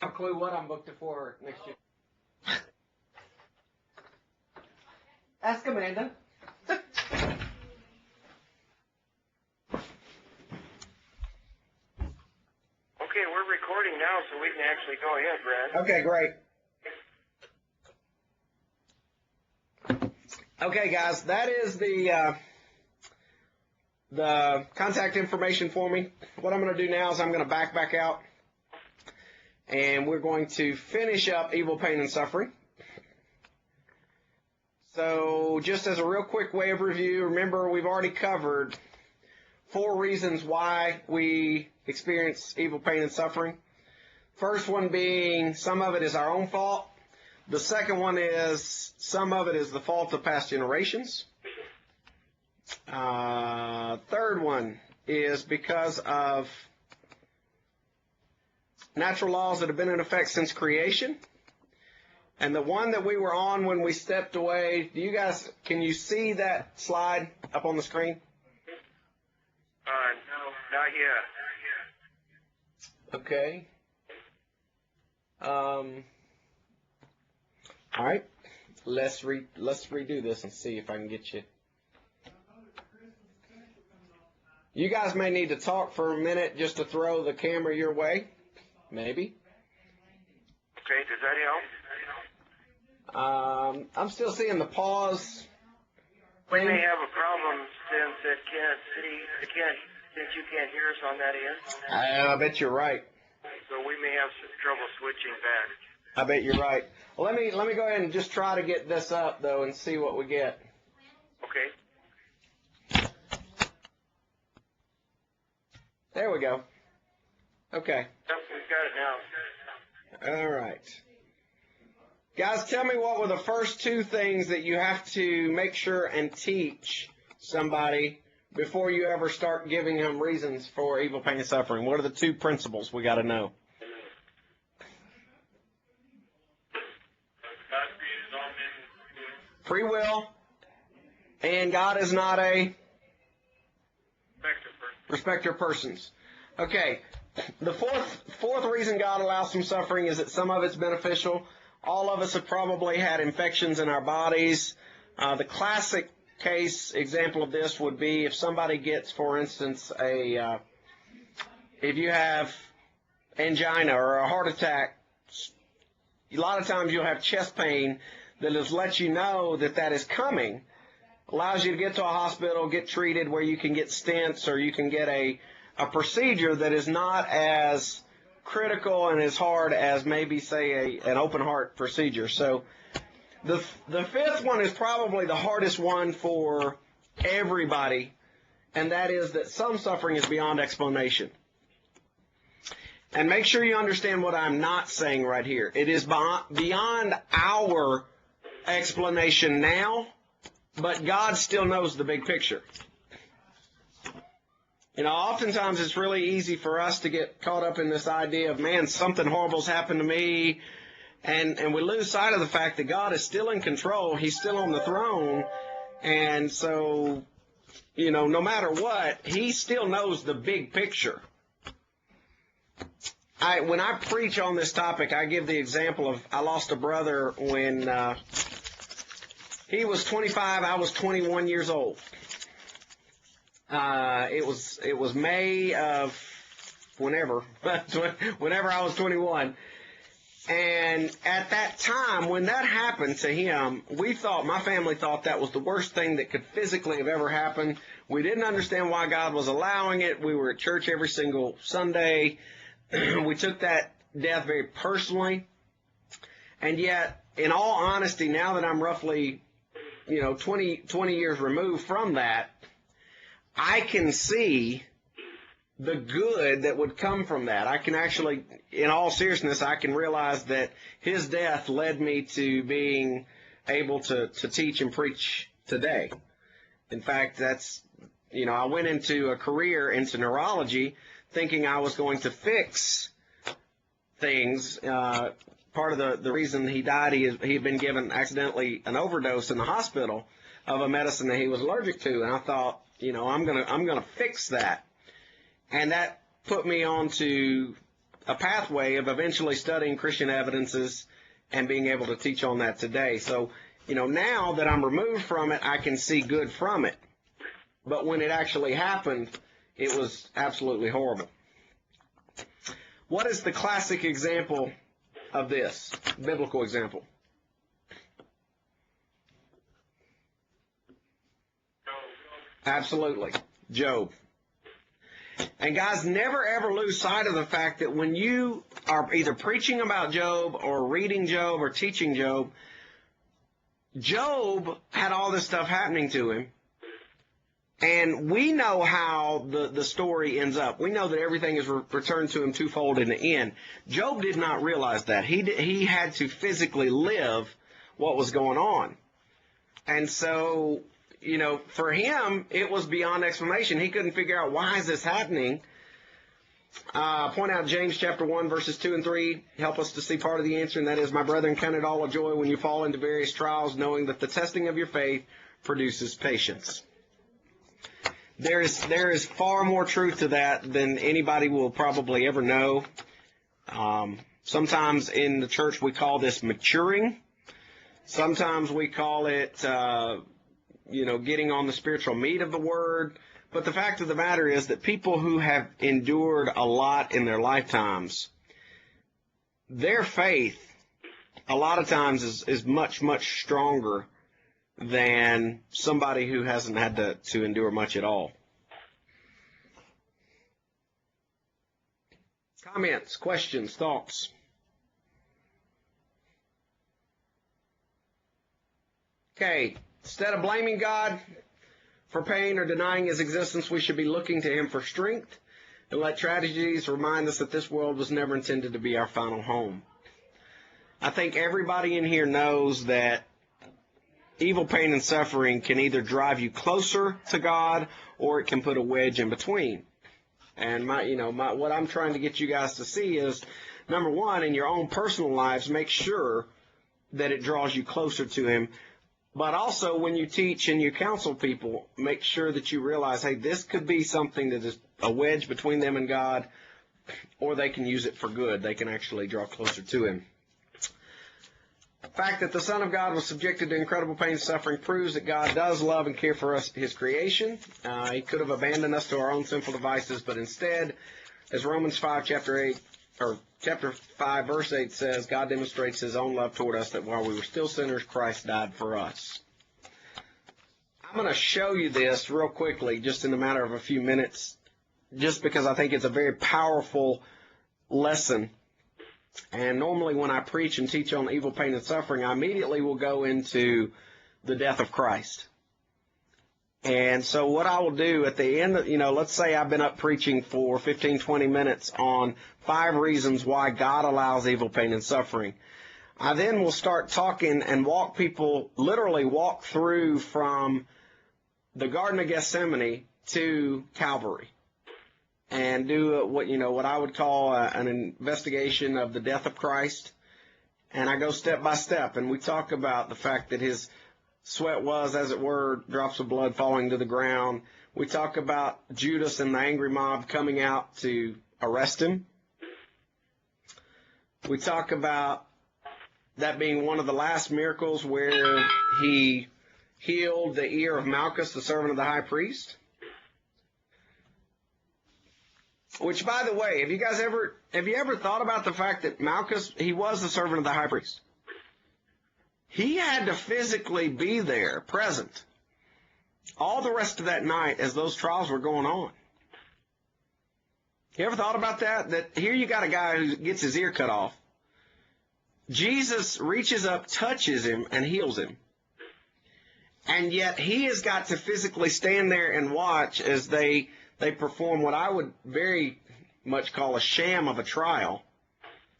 No clue what I'm booked for next year. Ask Amanda. Okay, we're recording now, so we can actually go ahead, Brad. Okay, great. Okay, guys, that is the contact information for me. What I'm going to do now is I'm going to back out, and we're going to finish up evil, pain, and suffering. So just as a real quick way of review, remember we've already covered 4 reasons why we experience evil, pain, and suffering. First one being some of it is our own fault. The second one is some of it is the fault of past generations. Third one is because of natural laws that have been in effect since creation. And the one that we were on when we stepped away, can you see that slide up on the screen? No, not yet. Okay. All right. Let's redo this and see if I can get you. You guys may need to talk for a minute just to throw the camera your way. Maybe. Okay, does that help? I'm still seeing the pause. We may have a problem since since you can't hear us on that end. I bet you're right. So we may have some trouble switching back. I bet you're right. Well, let me go ahead and just try to get this up though and see what we get. Okay. There we go. Okay. Yep, we've got it now. All right. Guys, tell me what were the first 2 things that you have to make sure and teach somebody before you ever start giving them reasons for evil, pain, and suffering. What are the 2 principles we got to know? Free will, and God is not a respecter of persons. Okay, the fourth reason God allows some suffering is that some of it's beneficial. All of us have probably had infections in our bodies. The classic case example of this would be if somebody gets, for instance, if you have angina or a heart attack, a lot of times you'll have chest pain that has let you know that is coming, allows you to get to a hospital, get treated where you can get stents or you can get a procedure that is not as critical and as hard as maybe, say, an open heart procedure. So the 5th one is probably the hardest one for everybody, and that is that some suffering is beyond explanation. And make sure you understand what I'm not saying right here. It is beyond our explanation now, but God still knows the big picture. You know, oftentimes it's really easy for us to get caught up in this idea of, man, something horrible's happened to me, and we lose sight of the fact that God is still in control. He's still on the throne, and so, you know, no matter what, He still knows the big picture. When I preach on this topic, I give the example of I lost a brother when he was 25, I was 21 years old. It was May of whenever I was 21. And at that time, when that happened to him, my family thought that was the worst thing that could physically have ever happened. We didn't understand why God was allowing it. We were at church every single Sunday. We took that death very personally. And yet, in all honesty, now that I'm roughly, 20 years removed from that, I can see the good that would come from that. I can actually, in all seriousness, I can realize that his death led me to being able to teach and preach today. In fact, I went into a career into neurology thinking I was going to fix things. Part of the reason he died, he had been given accidentally an overdose in the hospital of a medicine that he was allergic to, and I thought, I'm gonna fix that. And that put me on to a pathway of eventually studying Christian evidences and being able to teach on that today. So, now that I'm removed from it, I can see good from it. But when it actually happened, it was absolutely horrible. What is the classic example of this, biblical example? Absolutely, Job. And guys, never ever lose sight of the fact that when you are either preaching about Job or reading Job or teaching Job, Job had all this stuff happening to him. And we know how the story ends up. We know that everything is returned to him twofold in the end. Job did not realize that. He had to physically live what was going on. And so, for him, it was beyond explanation. He couldn't figure out, why is this happening? Point out James chapter 1, verses 2 and 3 help us to see part of the answer, and that is, my brethren, count it all a joy when you fall into various trials, knowing that the testing of your faith produces patience. There is far more truth to that than anybody will probably ever know. Sometimes in the church we call this maturing. Sometimes we call it, getting on the spiritual meat of the word. But the fact of the matter is that people who have endured a lot in their lifetimes, their faith a lot of times is much, much stronger than somebody who hasn't had to endure much at all. Comments, questions, thoughts? Okay, instead of blaming God for pain or denying his existence, we should be looking to him for strength and let tragedies remind us that this world was never intended to be our final home. I think everybody in here knows that evil, pain, and suffering can either drive you closer to God or it can put a wedge in between. And what I'm trying to get you guys to see is, number one, in your own personal lives, make sure that it draws you closer to him. But also when you teach and you counsel people, make sure that you realize, hey, this could be something that is a wedge between them and God, or they can use it for good. They can actually draw closer to him. The fact that the Son of God was subjected to incredible pain and suffering proves that God does love and care for us, his creation. He could have abandoned us to our own sinful devices, but instead, as Romans 5, chapter 5, verse 8 says, God demonstrates his own love toward us, that while we were still sinners, Christ died for us. I'm going to show you this real quickly, just in a matter of a few minutes, just because I think it's a very powerful lesson. And normally when I preach and teach on evil, pain, and suffering, I immediately will go into the death of Christ. And so what I will do at the end, let's say I've been up preaching for 15, 20 minutes on 5 reasons why God allows evil, pain, and suffering. I then will start talking and literally walk through from the Garden of Gethsemane to Calvary, and do what I would call an investigation of the death of Christ. And I go step by step, and we talk about the fact that his sweat was, as it were, drops of blood falling to the ground. We talk about Judas and the angry mob coming out to arrest him. We talk about that being one of the last miracles where he healed the ear of Malchus, the servant of the high priest. Which, by the way, have you ever thought about the fact that Malchus, he was the servant of the high priest? He had to physically be there, present, all the rest of that night as those trials were going on. You ever thought about that? That here you got a guy who gets his ear cut off. Jesus reaches up, touches him, and heals him. And yet he has got to physically stand there and watch as they perform what I would very much call a sham of a trial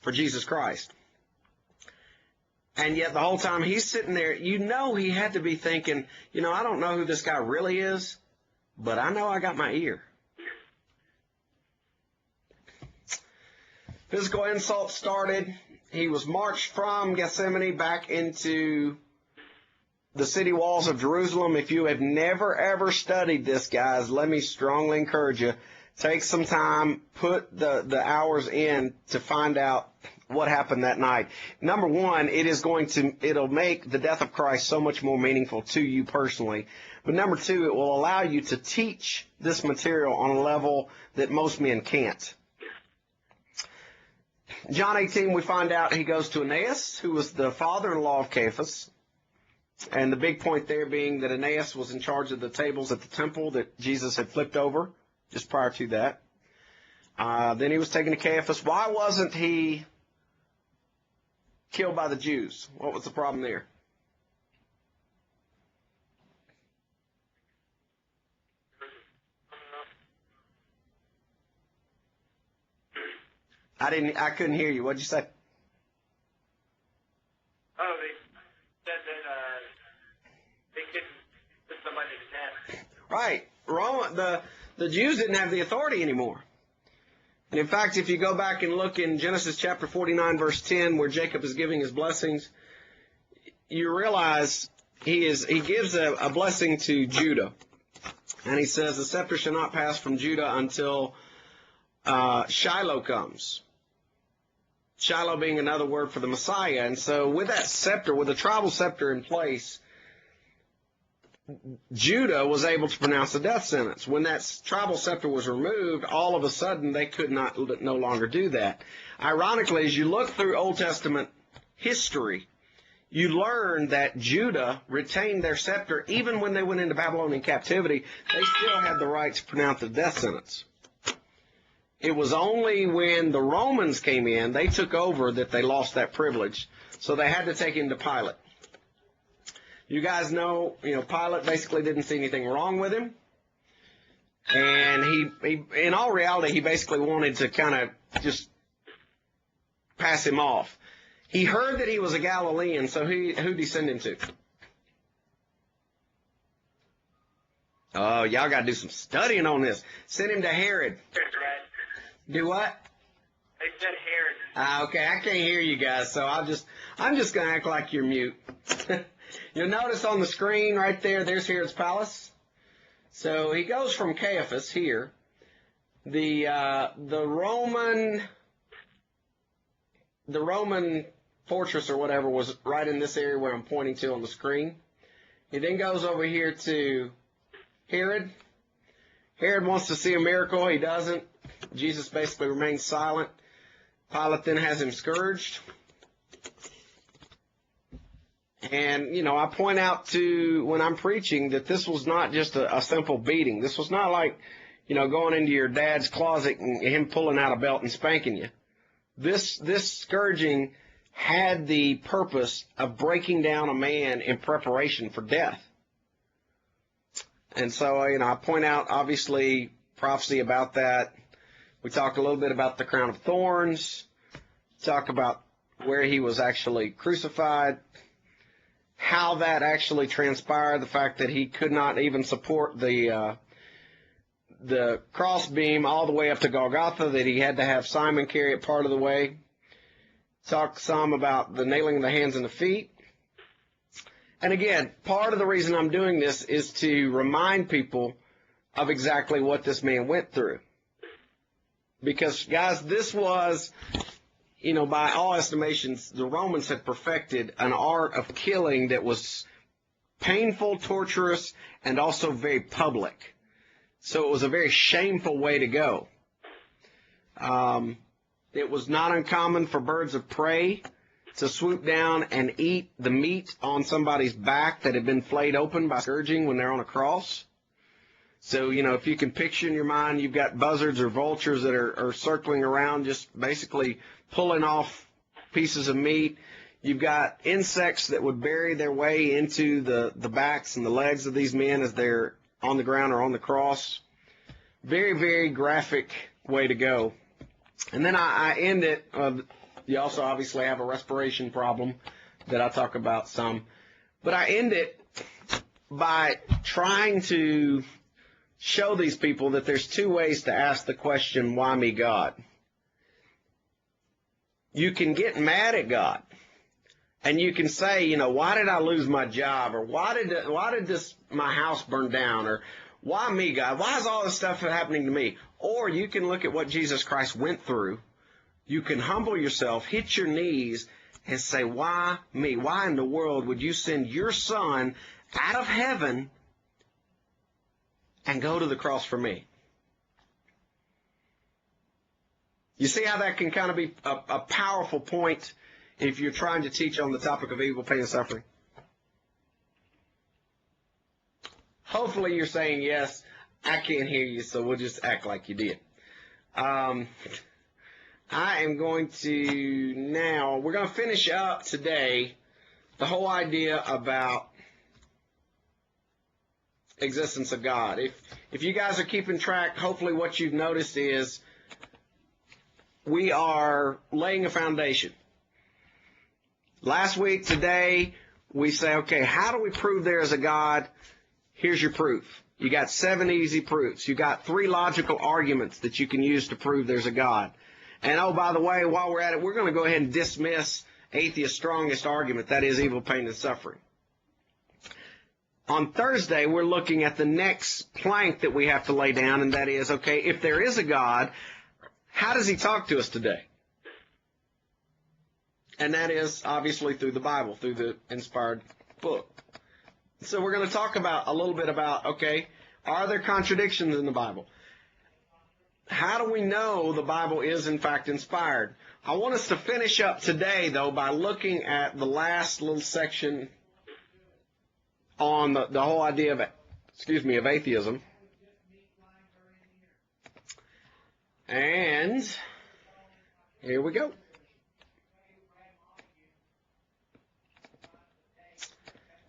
for Jesus Christ. And yet the whole time he's sitting there, he had to be thinking, I don't know who this guy really is, but I know I got my ear. Physical insult started. He was marched from Gethsemane back into the city walls of Jerusalem. If you have never, ever studied this, guys, let me strongly encourage you Take some time, put the hours in to find out what happened that night. Number one, it'll make the death of Christ so much more meaningful to you personally. But number two, it will allow you to teach this material on a level that most men can't. John 18, we find out he goes to Aeneas, who was the father-in-law of Caiaphas. And the big point there being that Aeneas was in charge of the tables at the temple that Jesus had flipped over just prior to that. Then he was taken to Caiaphas. Why wasn't he killed by the Jews? What was the problem there? I couldn't hear you. What'd you say? Oh, they said that they couldn't put somebody to death. Right. The Jews didn't have the authority anymore. And in fact, if you go back and look in Genesis chapter 49, verse 10, where Jacob is giving his blessings, you realize he gives a blessing to Judah. And he says, the scepter shall not pass from Judah until Shiloh comes. Shiloh being another word for the Messiah. And so with that scepter, with the tribal scepter in place, Judah was able to pronounce the death sentence. When that tribal scepter was removed, all of a sudden they could no longer do that. Ironically, as you look through Old Testament history, you learn that Judah retained their scepter even when they went into Babylonian captivity. They still had the right to pronounce the death sentence. It was only when the Romans came in, they took over, that they lost that privilege. So they had to take him to Pilate. You guys know, Pilate basically didn't see anything wrong with him. And he in all reality, he basically wanted to kind of just pass him off. He heard that he was a Galilean, so who'd he send him to? Oh, y'all got to do some studying on this. Send him to Herod. Do what? They said Herod. Okay, I can't hear you guys, so I'm just going to act like you're mute. You'll notice on the screen right there, there's Herod's palace. So he goes from Caiaphas here. The Roman fortress or whatever was right in this area where I'm pointing to on the screen. He then goes over here to Herod. Herod wants to see a miracle. He doesn't. Jesus basically remains silent. Pilate then has him scourged. And, I point out when I'm preaching that this was not just a simple beating. This was not like, going into your dad's closet and him pulling out a belt and spanking you. This scourging had the purpose of breaking down a man in preparation for death. And so, I point out, obviously, prophecy about that. We talk a little bit about the crown of thorns. Talk about where he was actually crucified. How that actually transpired. The fact that he could not even support the cross beam all the way up to Golgotha. That he had to have Simon carry it part of the way. Talk some about the nailing of the hands and the feet. And again, part of the reason I'm doing this is to remind people of exactly what this man went through. Because, guys, this was, by all estimations, the Romans had perfected an art of killing that was painful, torturous, and also very public. So it was a very shameful way to go. It was not uncommon for birds of prey to swoop down and eat the meat on somebody's back that had been flayed open by scourging when they're on a cross. So, if you can picture in your mind, you've got buzzards or vultures that are circling around, just basically pulling off pieces of meat. You've got insects that would bury their way into the backs and the legs of these men as they're on the ground or on the cross. Very, very graphic way to go. And then I end it. You also obviously have a respiration problem that I talk about some. But I end it by trying to show these people that there's two ways to ask the question, why me, God? You can get mad at God. And you can say, why did I lose my job? Or why did my house burn down? Or Why me, God? Why is all this stuff happening to me? Or you can look at what Jesus Christ went through. You can humble yourself, hit your knees, and say, why me? Why in the world would you send your son out of heaven and go to the cross for me? You see how that can kind of be a powerful point if you're trying to teach on the topic of evil, pain, and suffering? Hopefully you're saying yes. I can't hear you, so we'll just act like you did. I am going to now, we're going to finish up today the whole idea about existence of God. If you guys are keeping track, hopefully what you've noticed is we are laying a foundation. Last week, today, we say, okay, how do we prove there is a God? Here's your proof. You got 7 easy proofs. You got 3 logical arguments that you can use to prove there's a God. And oh, by the way, while we're at it, we're going to go ahead and dismiss atheist's strongest argument, that is evil, pain, and suffering. On Thursday, we're looking at the next plank that we have to lay down, and that is, okay, if there is a God, how does he talk to us today? And that is obviously through the Bible, through the inspired book. So we're going to talk about a little bit about, okay, are there contradictions in the Bible? How do we know the Bible is in fact inspired? I want us to finish up today, though, by looking at the last little section on the whole idea of, of atheism. And here we go.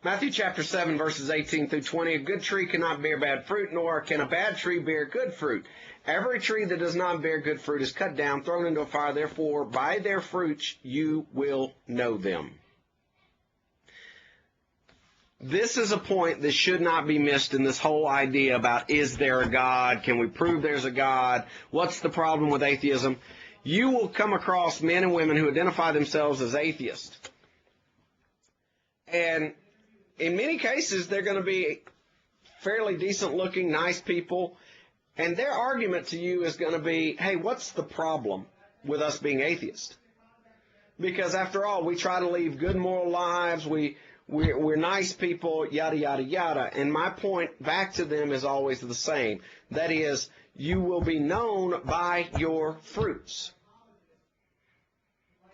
Matthew chapter 7, verses 18 through 20. A good tree cannot bear bad fruit, nor can a bad tree bear good fruit. Every tree that does not bear good fruit is cut down, thrown into a fire. Therefore, by their fruits you will know them. This is a point that should not be missed in this whole idea about, is there a God? Can we prove there's a God? What's the problem with atheism? You will come across men and women who identify themselves as atheists. And in many cases, they're going to be fairly decent-looking, nice people. And their argument to you is going to be, hey, what's the problem with us being atheists? Because after all, we try to lead good moral lives. We're nice people, yada, yada, yada. And my point back to them is always the same. That is, you will be known by your fruits.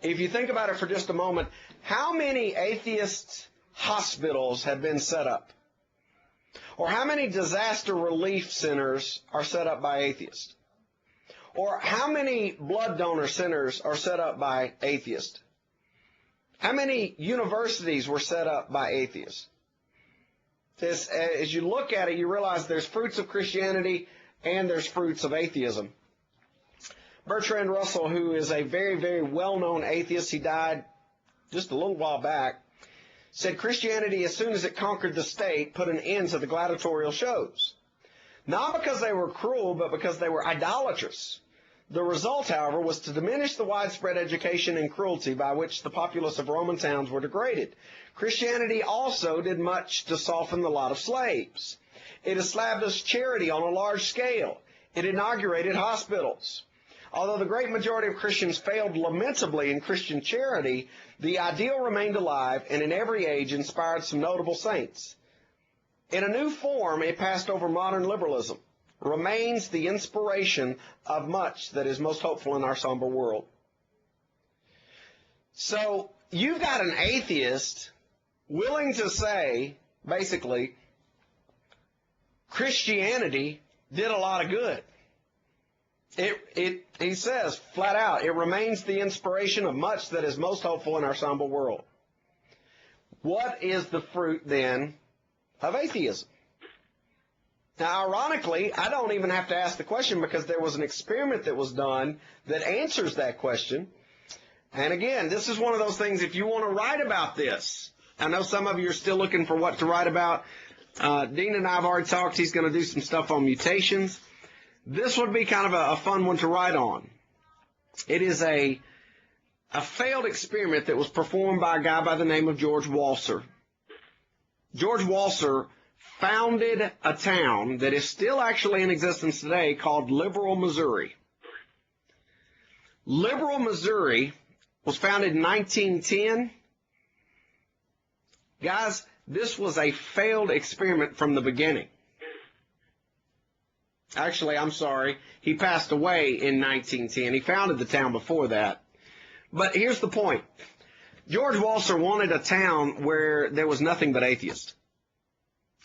If you think about it for just a moment, how many atheist hospitals have been set up? Or how many disaster relief centers are set up by atheists? Or how many blood donor centers are set up by atheists? How many universities were set up by atheists? As you look at it, you realize there's fruits of Christianity and there's fruits of atheism. Bertrand Russell, who is a very, very well-known atheist, he died just a little while back, said Christianity, as soon as it conquered the state, put an end to the gladiatorial shows. Not because they were cruel, but because they were idolatrous. The result, however, was to diminish the widespread education and cruelty by which the populace of Roman towns were degraded. Christianity also did much to soften the lot of slaves. It established charity on a large scale. It inaugurated hospitals. Although the great majority of Christians failed lamentably in Christian charity, the ideal remained alive and in every age inspired some notable saints. In a new form, it passed over modern liberalism, remains the inspiration of much that is most hopeful in our somber world. So you've got an atheist willing to say, basically, Christianity did a lot of good. He says, flat out, it remains the inspiration of much that is most hopeful in our somber world. What is the fruit, then, of atheism? Now, ironically, I don't even have to ask the question because there was an experiment that was done that answers that question. And again, this is one of those things, if you want to write about this, I know some of you are still looking for what to write about. Dean and I have already talked. He's going to do some stuff on mutations. This would be kind of a fun one to write on. It is a failed experiment that was performed by a guy by the name of George Walser. George Walser founded a town that is still actually in existence today called Liberal, Missouri. Liberal, Missouri was founded in 1910. Guys, this was a failed experiment from the beginning. Actually, I'm sorry, he passed away in 1910. He founded the town before that. But here's the point. George Walser wanted a town where there was nothing but atheists.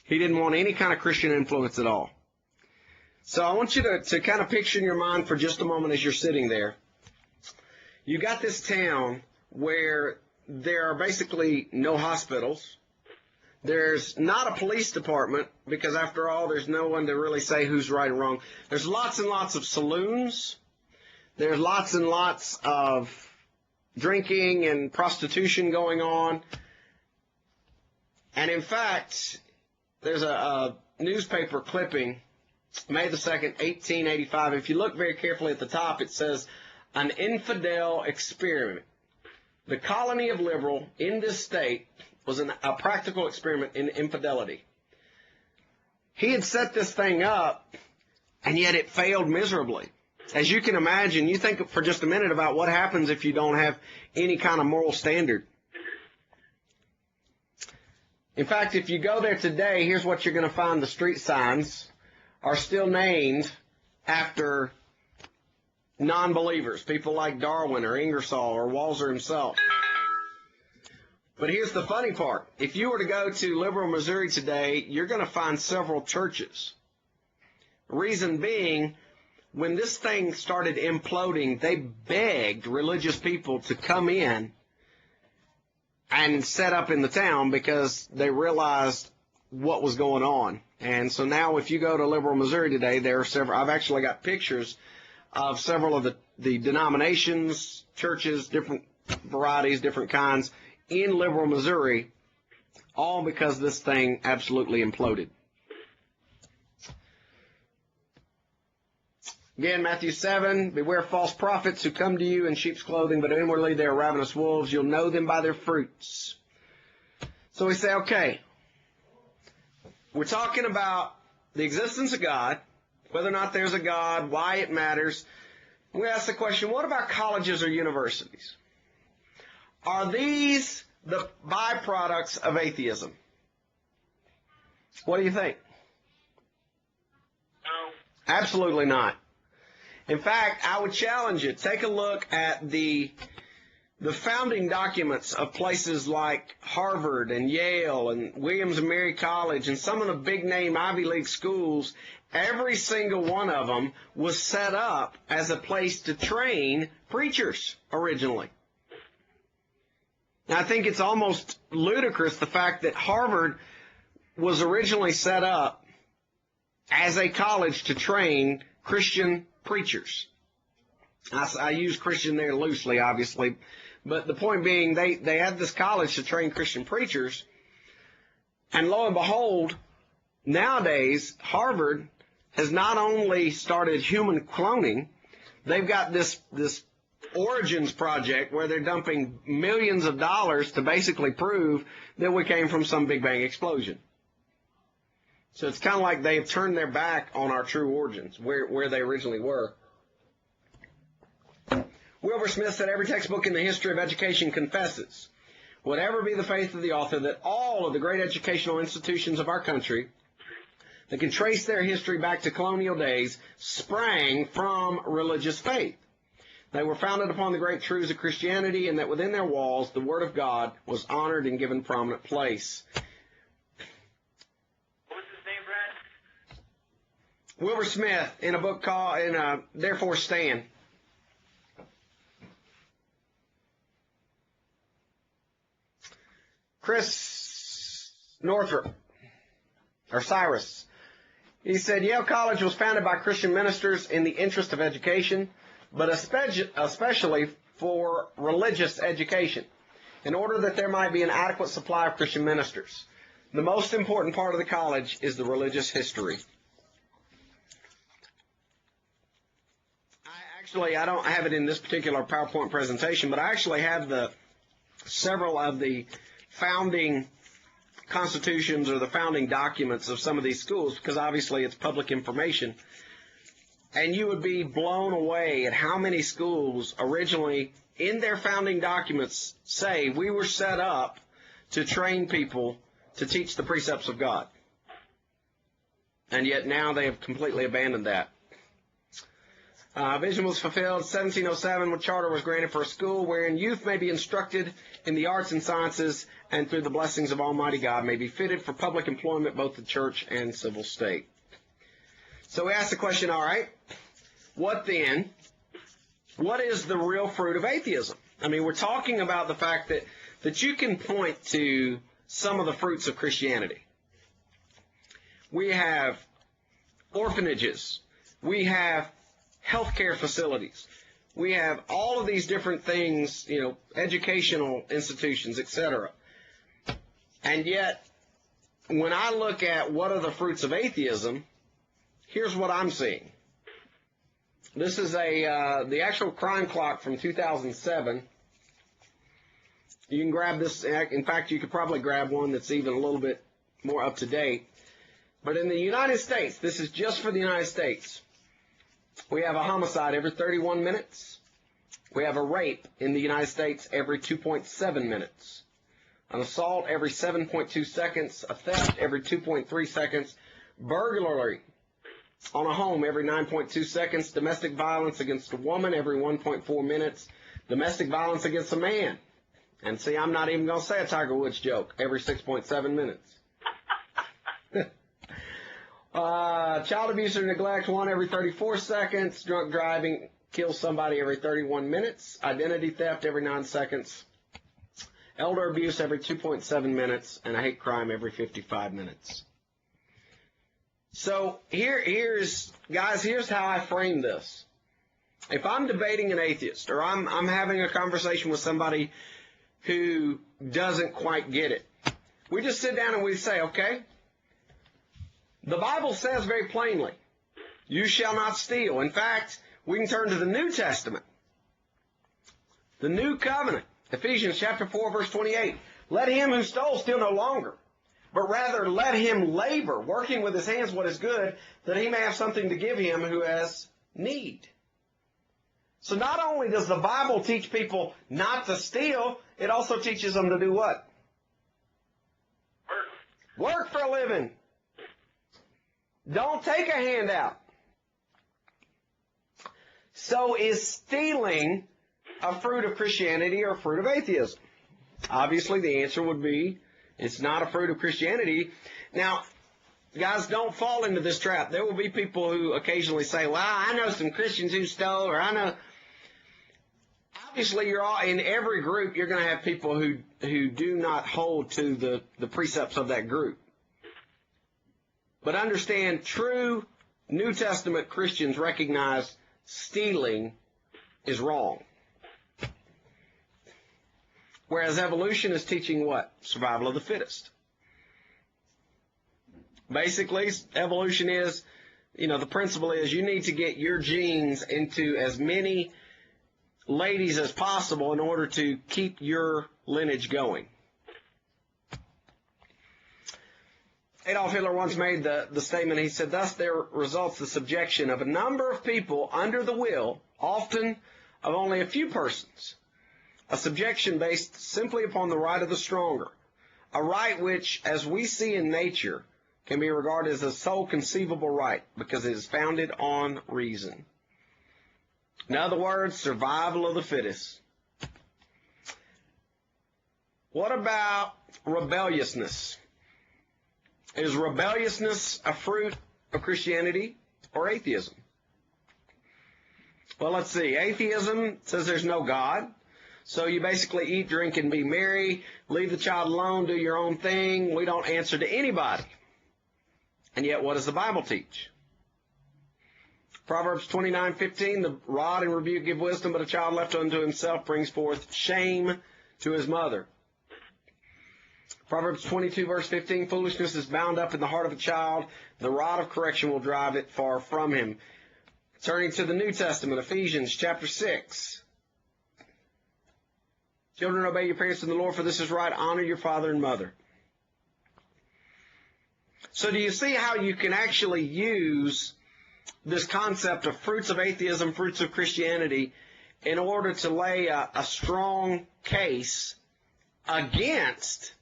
He didn't want any kind of Christian influence at all. So I want you to kind of picture in your mind for just a moment as you're sitting there. You got this town where there are basically no hospitals. There's not a police department because, after all, there's no one to really say who's right or wrong. There's lots and lots of saloons. There's lots and lots of drinking and prostitution going on. And, in fact, there's a newspaper clipping, May the 2nd, 1885. If you look very carefully at the top, it says, "An infidel experiment. The colony of Liberal in this state was a practical experiment in infidelity." He had set this thing up, and yet it failed miserably. As you can imagine, you think for just a minute about what happens if you don't have any kind of moral standard. In fact, if you go there today, here's what you're going to find. The street signs are still named after non-believers, people like Darwin or Ingersoll or Walser himself. But here's the funny part. If you were to go to Liberal, Missouri today, you're going to find several churches. Reason being, when this thing started imploding, they begged religious people to come in and set up in the town because they realized what was going on. And so now if you go to Liberal, Missouri today, there are several. I've actually got pictures of several of the denominations, churches, different varieties, different kinds, in Liberal, Missouri, all because this thing absolutely imploded. Again, Matthew 7, "Beware false prophets who come to you in sheep's clothing, but inwardly they are ravenous wolves. You'll know them by their fruits." So we say, okay, we're talking about the existence of God, whether or not there's a God, why it matters. We ask the question, what about colleges or universities? Are these the byproducts of atheism? What do you think? No. Absolutely not. In fact, I would challenge you. Take a look at the founding documents of places like Harvard and Yale and Williams and Mary College and some of the big-name Ivy League schools. Every single one of them was set up as a place to train preachers originally. Now, I think it's almost ludicrous the fact that Harvard was originally set up as a college to train Christian preachers. I use Christian there loosely, obviously, but the point being they had this college to train Christian preachers, and lo and behold, nowadays Harvard has not only started human cloning, they've got this Origins project where they're dumping millions of dollars to basically prove that we came from some Big Bang explosion. So it's kind of like they've turned their back on our true origins, where they originally were. Wilbur Smith said, "Every textbook in the history of education confesses, whatever be the faith of the author, that all of the great educational institutions of our country that can trace their history back to colonial days sprang from religious faith. They were founded upon the great truths of Christianity, and that within their walls the Word of God was honored and given prominent place." What was his name, Brad? Wilbur Smith, in a book called Therefore Stand. Chris Northrop, or Cyrus, he said, "Yale College was founded by Christian ministers in the interest of education, but especially for religious education, in order that there might be an adequate supply of Christian ministers. The most important part of the college is the religious history." I don't have it in this particular PowerPoint presentation, but I actually have several of the founding constitutions or the founding documents of some of these schools, because obviously it's public information. And you would be blown away at how many schools originally, in their founding documents, say we were set up to train people to teach the precepts of God. And yet now they have completely abandoned that. Vision was fulfilled 1707 when charter was granted for a school wherein youth may be instructed in the arts and sciences and through the blessings of Almighty God may be fitted for public employment both the church and civil state. So we ask the question, all right, what then? What is the real fruit of atheism? I mean, we're talking about the fact that you can point to some of the fruits of Christianity. We have orphanages. We have healthcare facilities. We have all of these different things, educational institutions, etc. And yet, when I look at what are the fruits of atheism, here's what I'm seeing. This is the actual crime clock from 2007. You can grab this. In fact, you could probably grab one that's even a little bit more up to date. But in the United States, this is just for the United States, we have a homicide every 31 minutes. We have a rape in the United States every 2.7 minutes. An assault every 7.2 seconds. A theft every 2.3 seconds. Burglary on a home every 9.2 seconds. Domestic violence against a woman every 1.4 minutes. Domestic violence against a man. And see, I'm not even going to say a Tiger Woods joke. Every 6.7 minutes. Child abuse or neglect, one every 34 seconds. Drunk driving kills somebody every 31 minutes. Identity theft every 9 seconds. Elder abuse every 2.7 minutes. And a hate crime every 55 minutes. So here's how I frame this. If I'm debating an atheist or I'm having a conversation with somebody who doesn't quite get it, we just sit down and we say, okay, the Bible says very plainly, you shall not steal. In fact, we can turn to the New Testament, the New Covenant, Ephesians chapter 4, verse 28. Let him who stole steal no longer, but rather let him labor, working with his hands what is good, that he may have something to give him who has need. So not only does the Bible teach people not to steal, it also teaches them to do what? Work for a living. Don't take a handout. So is stealing a fruit of Christianity or a fruit of atheism? Obviously, the answer would be it's not a fruit of Christianity. Now, guys, don't fall into this trap. There will be people who occasionally say, well, I know some Christians who stole, or I know. Obviously, you're all in every group, you're going to have people who do not hold to the precepts of that group. But understand, true New Testament Christians recognize stealing is wrong. Whereas evolution is teaching what? Survival of the fittest. Basically, evolution is, the principle is you need to get your genes into as many ladies as possible in order to keep your lineage going. Adolf Hitler once made the statement, he said, thus there results the subjection of a number of people under the will, often of only a few persons. A subjection based simply upon the right of the stronger. A right which, as we see in nature, can be regarded as the sole conceivable right because it is founded on reason. In other words, survival of the fittest. What about rebelliousness? Is rebelliousness a fruit of Christianity or atheism? Well, let's see. Atheism says there's no God. So you basically eat, drink, and be merry, leave the child alone, do your own thing. We don't answer to anybody. And yet, what does the Bible teach? Proverbs 29:15, the rod and rebuke give wisdom, but a child left unto himself brings forth shame to his mother. Proverbs 22, verse 15, foolishness is bound up in the heart of a child. The rod of correction will drive it far from him. Turning to the New Testament, Ephesians chapter 6. Children, obey your parents in the Lord, for this is right. Honor your father and mother. So do you see how you can actually use this concept of fruits of atheism, fruits of Christianity, in order to lay a strong case against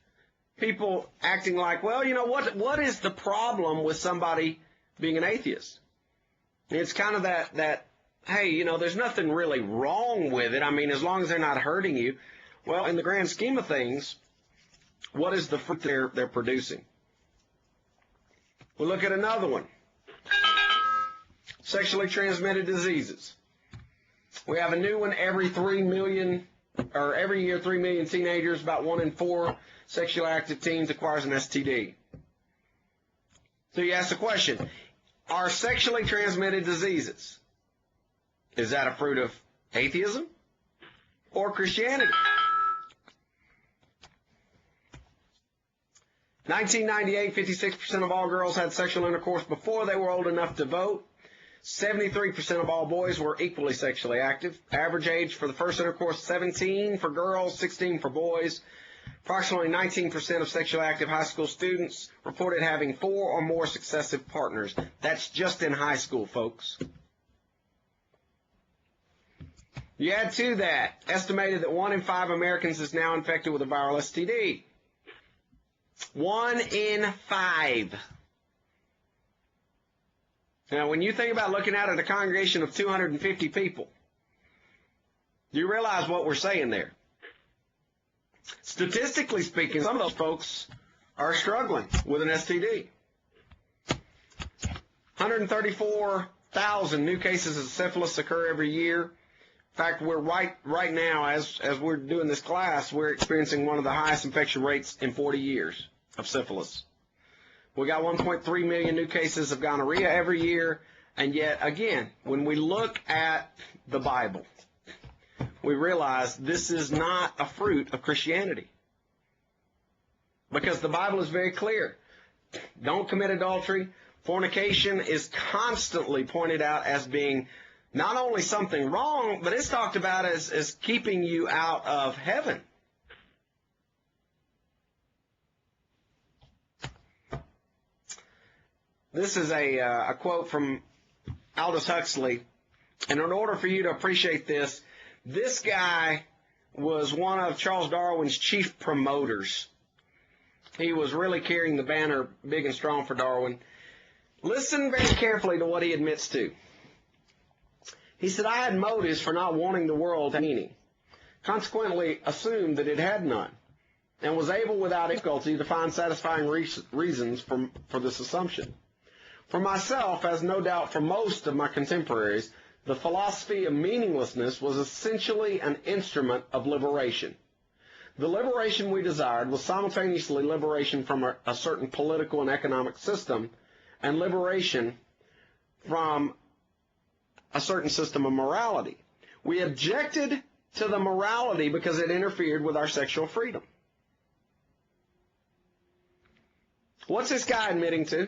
people acting like, well, you know, what is the problem with somebody being an atheist? It's kind of that, hey, you know, there's nothing really wrong with it. I mean, as long as they're not hurting you. Well, in the grand scheme of things, what is the fruit they're producing? We'll look at another one. Sexually transmitted diseases. We have a new one every 3 million, or every year 3 million teenagers, about 1 in 4 sexually active teens acquires an STD. So you ask the question, are sexually transmitted diseases, is that a fruit of atheism or Christianity? 1998, 56% of all girls had sexual intercourse before they were old enough to vote. 73% of all boys were equally sexually active. Average age for the first intercourse, 17 for girls, 16 for boys. Approximately 19% of sexually active high school students reported having 4 or more successive partners. That's just in high school, folks. You add to that, estimated that 1 in 5 Americans is now infected with a viral STD. 1 in 5. Now, when you think about looking out at a congregation of 250 people, do you realize what we're saying there? Statistically speaking, some of those folks are struggling with an STD. 134,000 new cases of syphilis occur every year. In fact, we're right now, as we're doing this class, we're experiencing one of the highest infection rates in 40 years of syphilis. We got 1.3 million new cases of gonorrhea every year, and yet, again, when we look at the Bible, we realize this is not a fruit of Christianity. Because the Bible is very clear. Don't commit adultery. Fornication is constantly pointed out as being not only something wrong, but it's talked about as keeping you out of heaven. This is a quote from Aldous Huxley. And in order for you to appreciate this, this guy was one of Charles Darwin's chief promoters. He was really carrying the banner big and strong for Darwin. Listen very carefully to what he admits to. He said, I had motives for not wanting the world to have meaning, consequently assumed that it had none, and was able without difficulty to find satisfying reasons for this assumption. For myself, as no doubt for most of my contemporaries, the philosophy of meaninglessness was essentially an instrument of liberation. The liberation we desired was simultaneously liberation from a certain political and economic system and liberation from a certain system of morality. We objected to the morality because it interfered with our sexual freedom. What's this guy admitting to?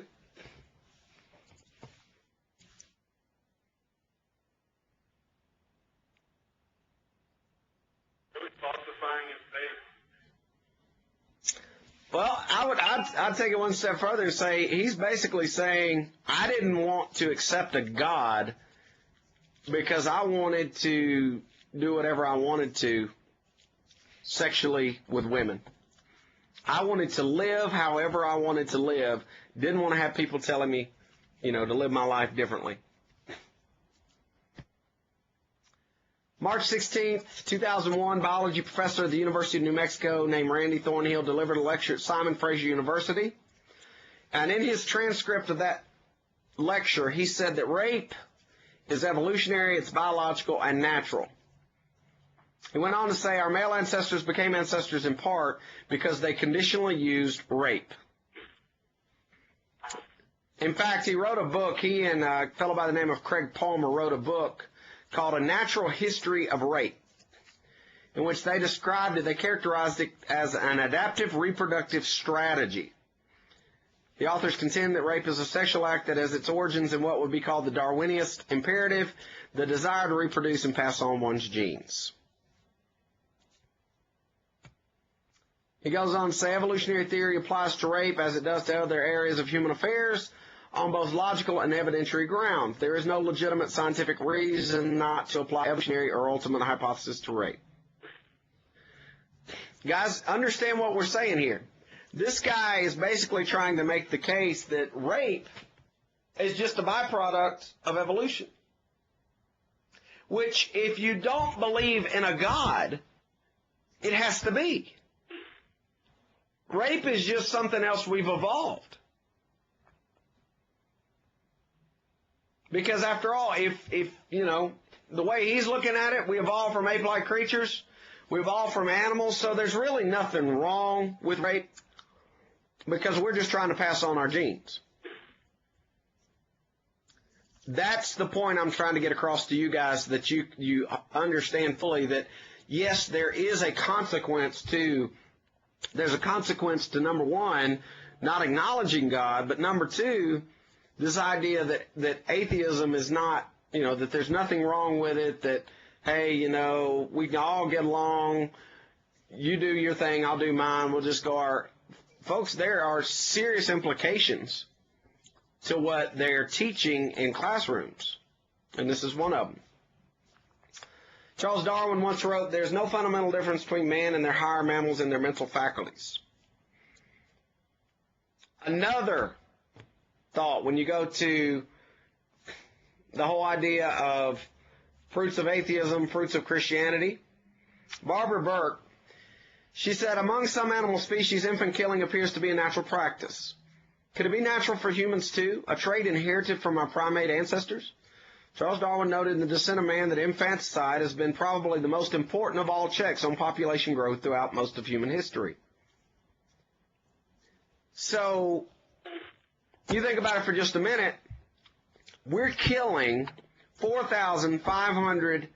Well, I'd take it one step further and say he's basically saying I didn't want to accept a God because I wanted to do whatever I wanted to sexually with women. I wanted to live however I wanted to live. Didn't want to have people telling me, to live my life differently. March 16th, 2001, biology professor at the University of New Mexico named Randy Thornhill delivered a lecture at Simon Fraser University. And in his transcript of that lecture, he said that rape is evolutionary, it's biological, and natural. He went on to say our male ancestors became ancestors in part because they conditionally used rape. In fact, he wrote a book, he and a fellow by the name of Craig Palmer wrote a book called A Natural History of Rape, in which they described it, they characterized it as an adaptive reproductive strategy. The authors contend that rape is a sexual act that has its origins in what would be called the Darwinian imperative, the desire to reproduce and pass on one's genes. He goes on to say evolutionary theory applies to rape as it does to other areas of human affairs on both logical and evidentiary grounds. There is no legitimate scientific reason not to apply evolutionary or ultimate hypothesis to rape. Guys, understand what we're saying here. This guy is basically trying to make the case that rape is just a byproduct of evolution. Which, if you don't believe in a God, it has to be. Rape is just something else we've evolved. Because after all, if you know, the way he's looking at it, we evolved from ape-like creatures, we evolved from animals, so there's really nothing wrong with rape because we're just trying to pass on our genes. That's the point I'm trying to get across to you guys, that you understand fully that, yes, there is a consequence to, there's a consequence to, number one, not acknowledging God, but number two, this idea that atheism is not, you know, that there's nothing wrong with it, that, hey, you know, we can all get along, you do your thing, I'll do mine, we'll just go our... Folks, there are serious implications to what they're teaching in classrooms, and this is one of them. Charles Darwin once wrote, "There's no fundamental difference between man and their higher mammals in their mental faculties." Another thought, when you go to the whole idea of fruits of atheism, fruits of Christianity, Barbara Burke, she said, among some animal species, infant killing appears to be a natural practice. Could it be natural for humans too, a trait inherited from our primate ancestors? Charles Darwin noted in The Descent of Man that infanticide has been probably the most important of all checks on population growth throughout most of human history. So, you think about it for just a minute, we're killing 4,500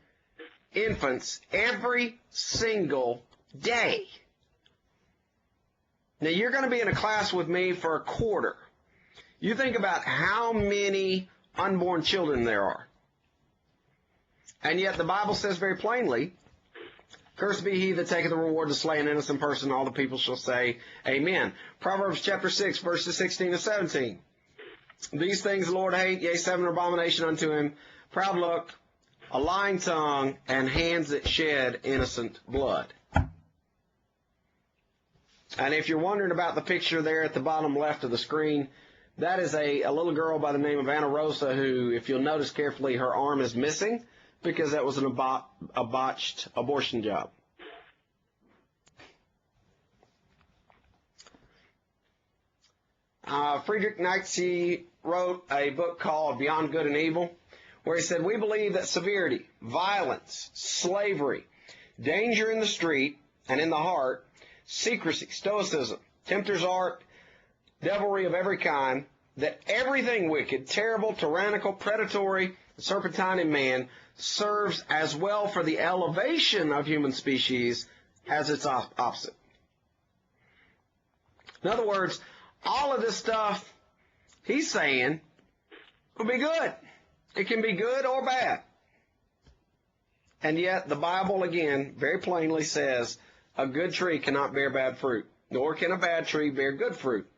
infants every single day. Now, you're going to be in a class with me for a quarter. You think about how many unborn children there are. And yet the Bible says very plainly, "Cursed be he that taketh the reward to slay an innocent person, all the people shall say, Amen." Proverbs chapter 6, verses 16 to 17. "These things the Lord hate, yea, 7 are abomination unto him, proud look, a lying tongue, and hands that shed innocent blood." And if you're wondering about the picture there at the bottom left of the screen, that is a little girl by the name of Anna Rosa who, if you'll notice carefully, her arm is missing because that was a botched abortion job. Friedrich Nietzsche wrote a book called Beyond Good and Evil, where he said, "We believe that severity, violence, slavery, danger in the street and in the heart, secrecy, stoicism, tempter's art, devilry of every kind, that everything wicked, terrible, tyrannical, predatory, serpentine in man serves as well for the elevation of human species as its opposite." In other words, all of this stuff he's saying will be good. It can be good or bad. And yet the Bible, again, very plainly says a good tree cannot bear bad fruit, nor can a bad tree bear good fruit.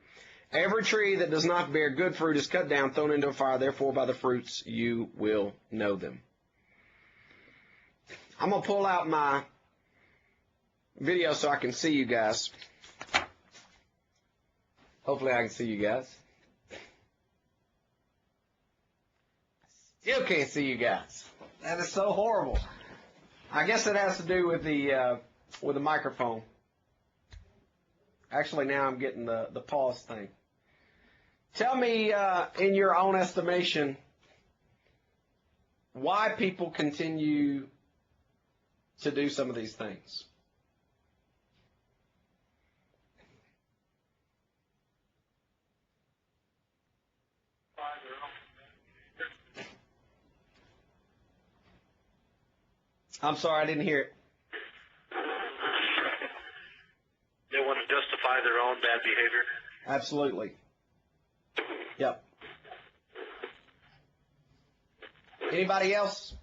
Every tree that does not bear good fruit is cut down, thrown into a fire. Therefore, by the fruits you will know them. I'm going to pull out my video so I can see you guys. Hopefully I can see you guys. Still can't see you guys. That is so horrible. I guess it has to do with the microphone. Actually, now I'm getting the pause thing. Tell me, in your own estimation, why people continue to do some of these things. I'm sorry, I didn't hear it. They want to justify their own bad behavior. Absolutely. Yep. Anybody else?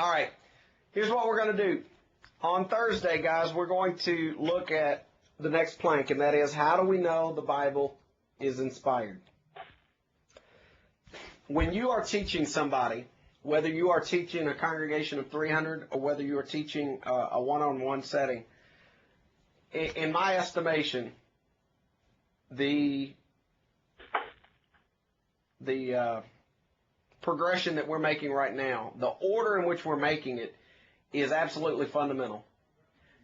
All right, here's what we're going to do. On Thursday, guys, we're going to look at the next plank, and that is, how do we know the Bible is inspired? When you are teaching somebody, whether you are teaching a congregation of 300 or whether you are teaching a one-on-one setting, in my estimation, the progression that we're making right now, the order in which we're making it, is absolutely fundamental.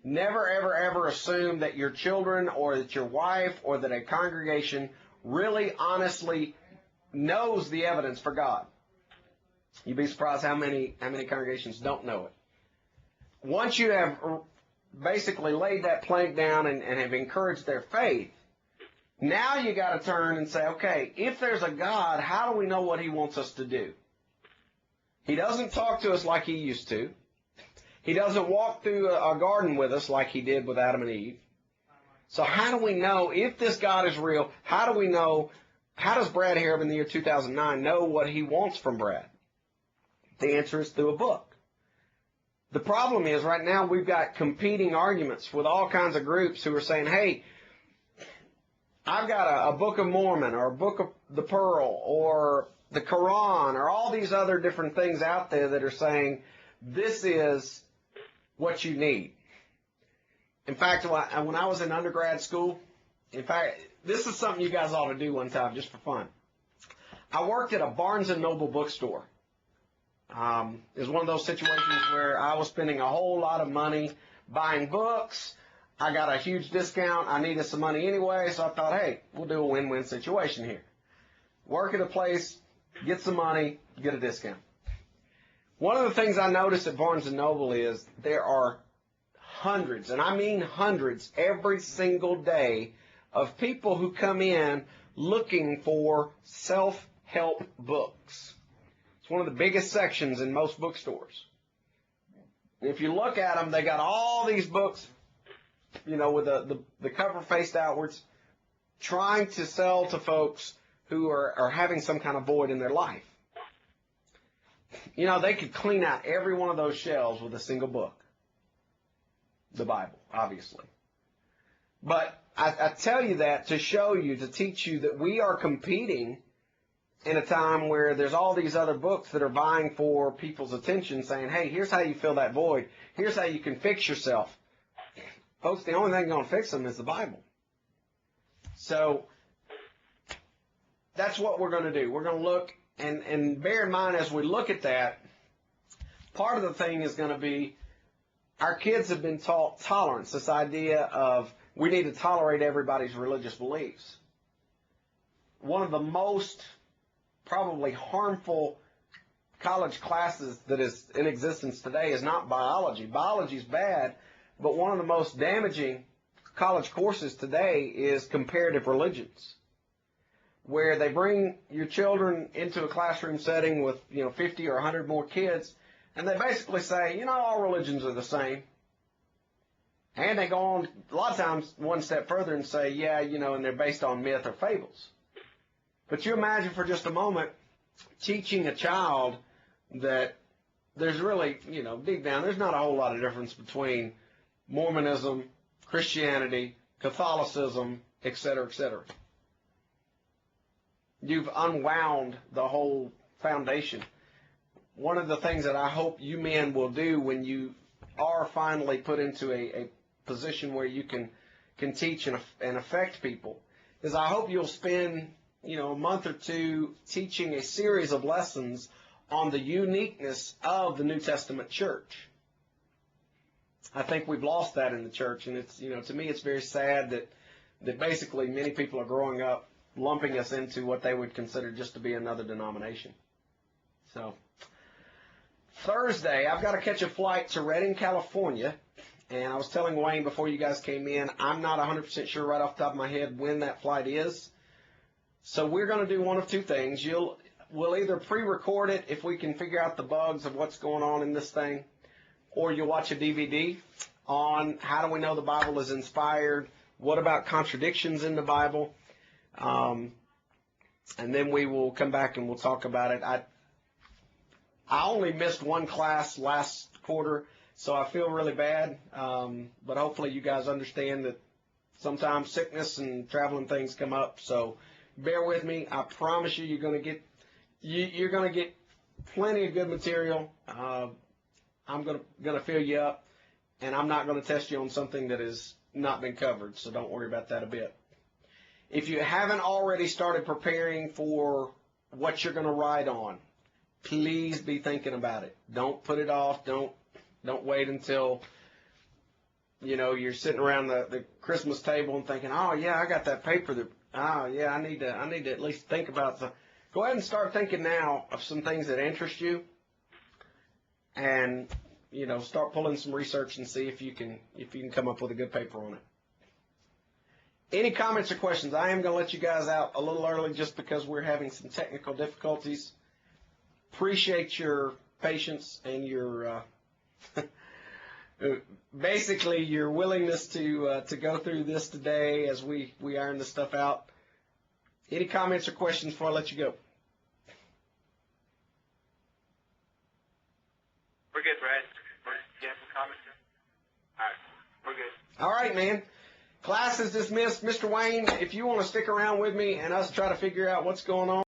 Never, ever, ever assume that your children or that your wife or that a congregation really honestly knows the evidence for God. You'd be surprised how many congregations don't know it. Once you have basically laid that plank down and have encouraged their faith, now you got to turn and say, okay, if there's a God, how do we know what he wants us to do? He doesn't talk to us like he used to. He doesn't walk through a garden with us like he did with Adam and Eve. So how do we know if this God is real? How do we know? How does Brad Harrub in the year 2009 know what he wants from Brad? The answer is through a book. The problem is right now we've got competing arguments with all kinds of groups who are saying, hey, I've got a Book of Mormon or a Book of the Pearl or the Quran or all these other different things out there that are saying this is what you need. In fact, when I was in undergrad school, in fact, this is something you guys ought to do one time just for fun. I worked at a Barnes & Noble bookstore. It was one of those situations where I was spending a whole lot of money buying books. I got a huge discount. I needed some money anyway, so I thought, hey, we'll do a win-win situation here. Work at a place, get some money, get a discount. One of the things I noticed at Barnes & Noble is there are hundreds, and I mean hundreds, every single day of people who come in looking for self-help books. It's one of the biggest sections in most bookstores. If you look at them, they got all these books, you know, with the cover faced outwards, trying to sell to folks who are having some kind of void in their life. You know, they could clean out every one of those shelves with a single book. The Bible, obviously. But I tell you that to show you, to teach you that we are competing in a time where there's all these other books that are vying for people's attention, saying, hey, here's how you fill that void. Here's how you can fix yourself. Folks, the only thing going to fix them is the Bible. So that's what we're going to do. We're going to look, and bear in mind as we look at that, part of the thing is going to be our kids have been taught tolerance, this idea of we need to tolerate everybody's religious beliefs. One of the most probably harmful college classes that is in existence today is not biology. Biology is bad, but one of the most damaging college courses today is comparative religions, where they bring your children into a classroom setting with 50 or 100 more kids, and they basically say, all religions are the same. And they go on, a lot of times, one step further and say, yeah, and they're based on myth or fables. But you imagine for just a moment teaching a child that there's really, deep down, there's not a whole lot of difference between Mormonism, Christianity, Catholicism, et cetera, et cetera. You've unwound the whole foundation. One of the things that I hope you men will do when you are finally put into a position where you can teach and affect people is I hope you'll spend a month or two teaching a series of lessons on the uniqueness of the New Testament church. I think we've lost that in the church, and it's to me it's very sad that basically many people are growing up lumping us into what they would consider just to be another denomination. So Thursday, I've got to catch a flight to Redding, California, and I was telling Wayne before you guys came in, I'm not 100% sure right off the top of my head when that flight is. So we're going to do one of two things. We'll either pre-record it if we can figure out the bugs of what's going on in this thing, or you'll watch a DVD on how do we know the Bible is inspired, what about contradictions in the Bible, and then we will come back and we'll talk about it. I only missed one class last quarter, so I feel really bad. But hopefully you guys understand that sometimes sickness and traveling things come up. So bear with me. I promise you're going to get plenty of good material. I'm going to fill you up, and I'm not going to test you on something that has not been covered. So don't worry about that a bit. If you haven't already started preparing for what you're going to write on, please be thinking about it. Don't put it off. Don't wait until, you're sitting around the Christmas table and thinking, oh yeah, I got that paper that, oh yeah, I need to at least think about the. Go ahead and start thinking now of some things that interest you, and start pulling some research and see if you can come up with a good paper on it. Any comments or questions? I am going to let you guys out a little early just because we're having some technical difficulties. Appreciate your patience and your basically your willingness to go through this today as we iron this stuff out. Any comments or questions before I let you go? We're good, Brad. Do you have some comments? All right, we're good. All right, man. Class is dismissed. Mr. Wayne, if you want to stick around with me and us try to figure out what's going on.